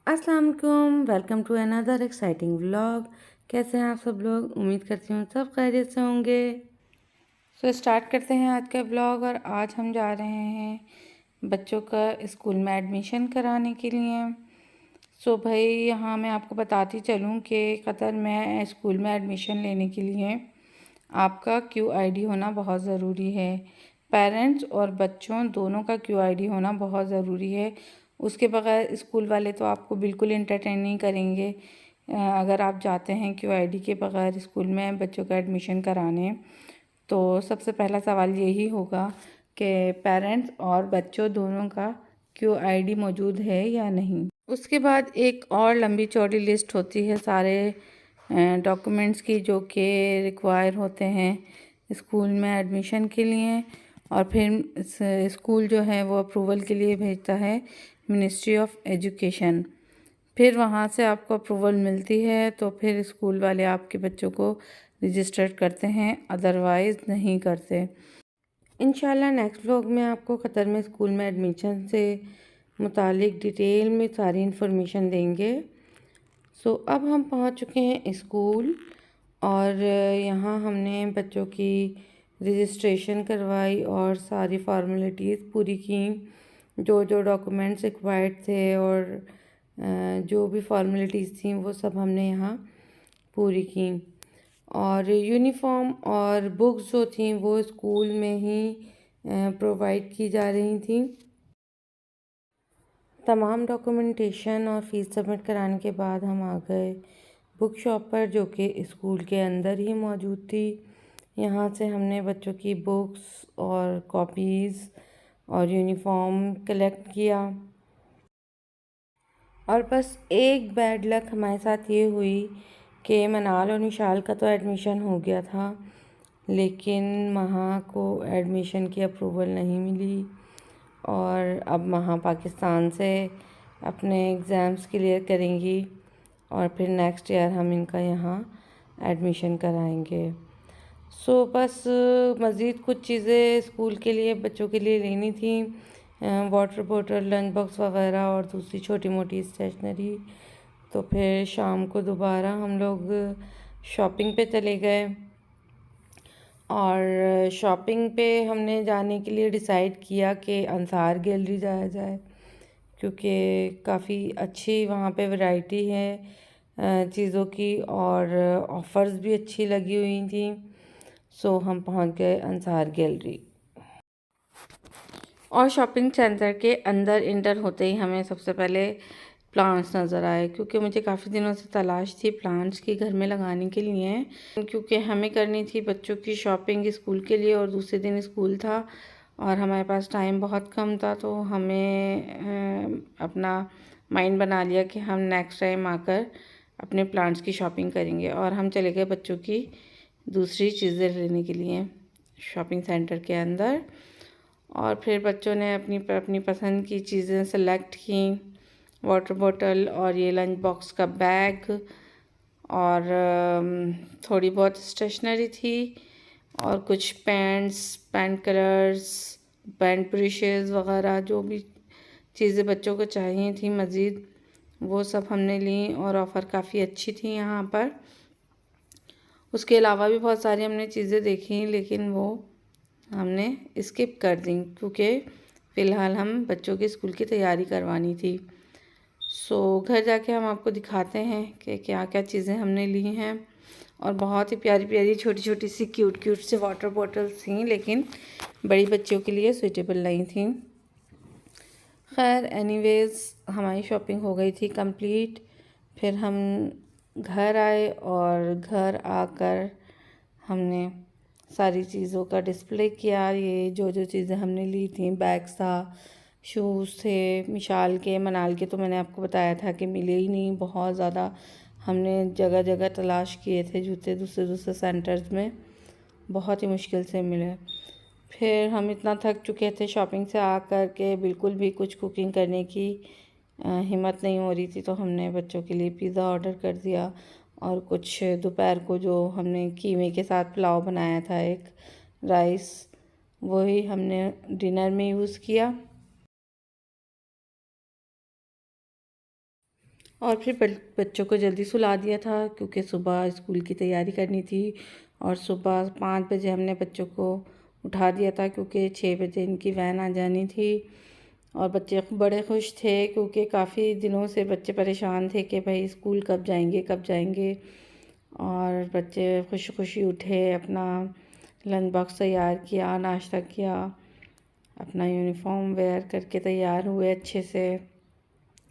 अस्सलाम वालेकुम, welcome to another exciting vlog. कैसे हैं आप सब लोग? उम्मीद करती हूँ सब खैरियत से होंगे। स्टार्ट करते हैं आज का व्लॉग। और आज हम जा रहे हैं बच्चों का स्कूल में एडमिशन कराने के लिए। भाई यहाँ मैं आपको बताती चलूँ कि कतर में स्कूल में एडमिशन लेने के लिए आपका QID होना बहुत ज़रूरी है। पेरेंट्स और बच्चों दोनों का QID होना बहुत ज़रूरी है। उसके बगैर स्कूल वाले तो आपको बिल्कुल एंटरटेन नहीं करेंगे। अगर आप जाते हैं QID के बगैर स्कूल में बच्चों का एडमिशन कराने, तो सबसे पहला सवाल यही होगा कि पेरेंट्स और बच्चों दोनों का QID मौजूद है या नहीं। उसके बाद एक और लंबी चौड़ी लिस्ट होती है सारे डॉक्यूमेंट्स की जो कि रिक्वायर होते हैं स्कूल में एडमिशन के लिए। और फिर स्कूल जो है वो अप्रूवल के लिए भेजता है मिनिस्ट्री ऑफ एजुकेशन। फिर वहाँ से आपको अप्रूवल मिलती है तो फिर स्कूल वाले आपके बच्चों को रजिस्टर करते हैं, अदरवाइज़ नहीं करते। इंशाल्लाह नेक्स्ट व्लॉग में आपको कतर में स्कूल में एडमिशन से मुतालिक डिटेल में सारी इन्फॉर्मेशन देंगे। अब हम पहुंच चुके हैं स्कूल और यहाँ हमने बच्चों की रजिस्ट्रेशन करवाई और सारी फॉर्मेलिटीज़ पूरी की। जो जो डॉक्यूमेंट्स रिक्वायर्ड थे और जो भी फॉर्मेलिटीज़ थी वो सब हमने यहाँ पूरी की। और यूनिफॉर्म और बुक्स जो थी वो स्कूल में ही प्रोवाइड की जा रही थी। तमाम डॉक्यूमेंटेशन और फ़ीस सबमिट कराने के बाद हम आ गए बुक शॉप पर, जो कि स्कूल के अंदर ही मौजूद थी। यहाँ से हमने बच्चों की बुक्स और कॉपीज़ और यूनिफॉर्म कलेक्ट किया। और बस एक बैड लक हमारे साथ ये हुई कि मनाल और निशाल का तो एडमिशन हो गया था, लेकिन महा को एडमिशन की अप्रूवल नहीं मिली। और अब महा पाकिस्तान से अपने एग्ज़ाम्स क्लियर करेंगी और फिर नेक्स्ट ईयर हम इनका यहाँ एडमिशन कराएंगे। बस मज़ीद कुछ चीज़ें स्कूल के लिए बच्चों के लिए लेनी थी, वाटर बॉटल, लंच बॉक्स वगैरह और दूसरी छोटी मोटी स्टेशनरी। तो फिर शाम को दोबारा हम लोग शॉपिंग पे चले गए और शॉपिंग पे हमने जाने के लिए डिसाइड किया कि अंसार गैलरी जाया जाए, क्योंकि काफ़ी अच्छी वहाँ पे वैरायटी है चीज़ों की और ऑफ़र्स भी अच्छी लगी हुई थी। हम पहुँच गए अंसार गैलरी। और शॉपिंग सेंटर के अंदर इंटर होते ही हमें सबसे पहले प्लांट्स नज़र आए, क्योंकि मुझे काफ़ी दिनों से तलाश थी प्लांट्स की घर में लगाने के लिए, क्योंकि हमें करनी थी बच्चों की शॉपिंग स्कूल के लिए और दूसरे दिन स्कूल था और हमारे पास टाइम बहुत कम था। तो हमें अपना माइंड बना लिया कि हम नेक्स्ट टाइम आकर अपने प्लांट्स की शॉपिंग करेंगे। और हम चले गए बच्चों की दूसरी चीज़ें लेने के लिए शॉपिंग सेंटर के अंदर। और फिर बच्चों ने अपनी अपनी पसंद की चीज़ें सेलेक्ट की, वाटर बॉटल और ये लंच बॉक्स का बैग और थोड़ी बहुत स्टेशनरी थी और कुछ paints, paint colours, paint brushes वगैरह जो भी चीज़ें बच्चों को चाहिए थी मज़ीद, वो सब हमने ली और ऑफ़र काफ़ी अच्छी थी यहाँ पर। उसके अलावा भी बहुत सारी हमने चीज़ें देखी, लेकिन वो हमने स्किप कर दी क्योंकि फ़िलहाल हम बच्चों के स्कूल की तैयारी करवानी थी। घर जाके हम आपको दिखाते हैं कि क्या क्या चीज़ें हमने ली हैं। और बहुत ही प्यारी प्यारी छोटी छोटी सी क्यूट क्यूट से वाटर बॉटल्स थी, लेकिन बड़ी बच्चियों के लिए सूटेबल नहीं थी। खैर एनीवेज़ हमारी शॉपिंग हो गई थी कंप्लीट। फिर हम घर आए और घर आकर हमने सारी चीज़ों का डिस्प्ले किया। ये जो जो चीज़ें हमने ली थी, बैग्स था, शूज़ थे, मिशाल के, मनाल के तो मैंने आपको बताया था कि मिले ही नहीं, बहुत ज़्यादा हमने जगह जगह तलाश किए थे जूते, दूसरे दूसरे सेंटर्स में बहुत ही मुश्किल से मिले। फिर हम इतना थक चुके थे शॉपिंग से आकर के बिल्कुल भी कुछ कुकिंग करने की हिम्मत नहीं हो रही थी, तो हमने बच्चों के लिए पिज़्ज़ा ऑर्डर कर दिया और कुछ दोपहर को जो हमने कीमे के साथ पुलाव बनाया था, एक राइस, वही हमने डिनर में यूज़ किया। और फिर बच्चों को जल्दी सुला दिया था क्योंकि सुबह स्कूल की तैयारी करनी थी। और सुबह 5 बजे हमने बच्चों को उठा दिया था क्योंकि 6 बजे इनकी वैन आ जानी थी। और बच्चे बड़े खुश थे क्योंकि काफ़ी दिनों से बच्चे परेशान थे कि भाई स्कूल कब जाएंगे कब जाएंगे। और बच्चे खुशी खुशी उठे, अपना लंच बॉक्स तैयार किया, नाश्ता किया, अपना यूनिफॉर्म वेयर करके तैयार हुए अच्छे से,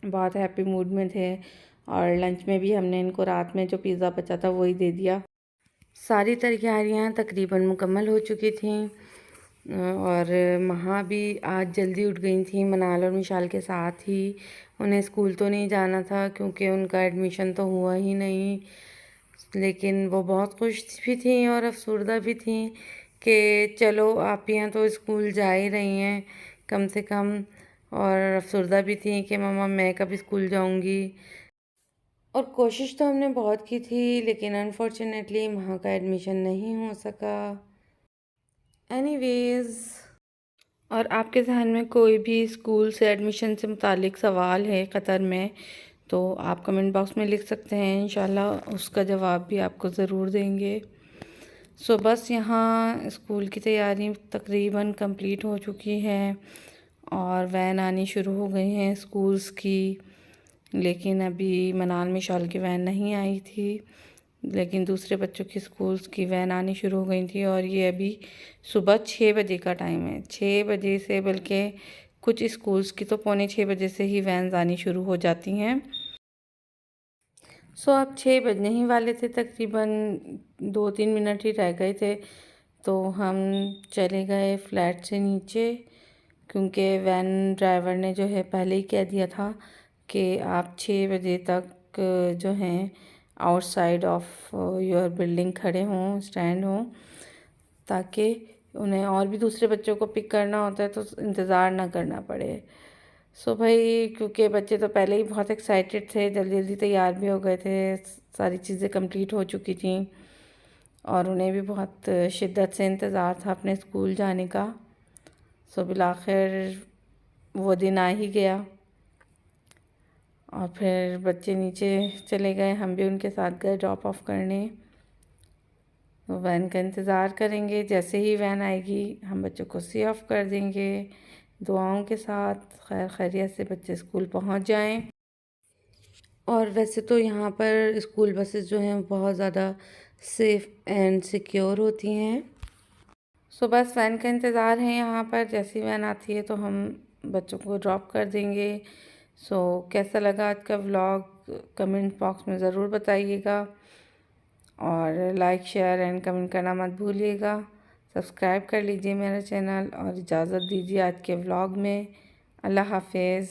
बहुत हैप्पी मूड में थे। और लंच में भी हमने इनको रात में जो पिज़्ज़ा बचा था वही दे दिया। सारी तैयारियां तकरीबन मुकम्मल हो चुकी थीं। और महा भी आज जल्दी उठ गई थी मनाल और मिशाल के साथ ही। उन्हें स्कूल तो नहीं जाना था क्योंकि उनका एडमिशन तो हुआ ही नहीं, लेकिन वो बहुत खुश भी थी और अफसरदा भी थी कि चलो आप यहाँ तो स्कूल जा ही रही हैं कम से कम। और अफसरदा भी थी कि मम्मा मैं कब स्कूल जाऊँगी। और कोशिश तो हमने बहुत की थी लेकिन अनफॉर्चुनेटली वहाँ का एडमिशन नहीं हो सका। एनीवेज़, और आपके जहन में कोई भी स्कूल से एडमिशन से मुतालिक सवाल है क़तर में तो आप कमेंट बॉक्स में लिख सकते हैं, इंशाल्लाह उसका जवाब भी आपको ज़रूर देंगे। सो बस यहाँ स्कूल की तैयारी तकरीबन कंप्लीट हो चुकी है और वैन आनी शुरू हो गई हैं स्कूल्स की। लेकिन अभी मनाल मिशाल की वैन नहीं आई थी, लेकिन दूसरे बच्चों की स्कूल्स की वैन आनी शुरू हो गई थी। और ये अभी सुबह 6 बजे का टाइम है, 6 बजे से, बल्कि कुछ स्कूल्स की तो पौने 6 बजे से ही वैन आनी शुरू हो जाती हैं। सो अब 6 बजने ही वाले थे, तकरीबन 2-3 मिनट ही रह गए थे तो हम चले गए फ्लैट से नीचे क्योंकि वैन ड्राइवर ने जो है पहले ही कह दिया था कि आप 6 बजे तक जो हैं आउटसाइड ऑफ योर बिल्डिंग खड़े हों, स्टैंड हों, ताकि उन्हें और भी दूसरे बच्चों को पिक करना होता है तो इंतज़ार ना करना पड़े। सो भाई क्योंकि बच्चे तो पहले ही बहुत एक्साइटेड थे, जल्दी जल्दी तैयार भी हो गए थे, सारी चीज़ें कंप्लीट हो चुकी थी और उन्हें भी बहुत शिद्दत से इंतज़ार था अपने स्कूल जाने का। सो बिलाखिर वो दिन आ ही गया और फिर बच्चे नीचे चले गए, हम भी उनके साथ गए ड्रॉप ऑफ करने। तो वैन का इंतज़ार करेंगे, जैसे ही वैन आएगी हम बच्चों को सी ऑफ़ कर देंगे दुआओं के साथ, खैर खैरियत से बच्चे स्कूल पहुंच जाएं। और वैसे तो यहाँ पर स्कूल बसेस जो हैं बहुत ज़्यादा सेफ़ एंड सिक्योर होती हैं। सो बस वैन का इंतज़ार है यहाँ पर, जैसी वैन आती है तो हम बच्चों को ड्रॉप कर देंगे। सो कैसा लगा आज का व्लॉग कमेंट बॉक्स में ज़रूर बताइएगा और लाइक शेयर एंड कमेंट करना मत भूलिएगा। सब्सक्राइब कर लीजिए मेरा चैनल और इजाज़त दीजिए आज के व्लॉग में। अल्लाह हाफिज़।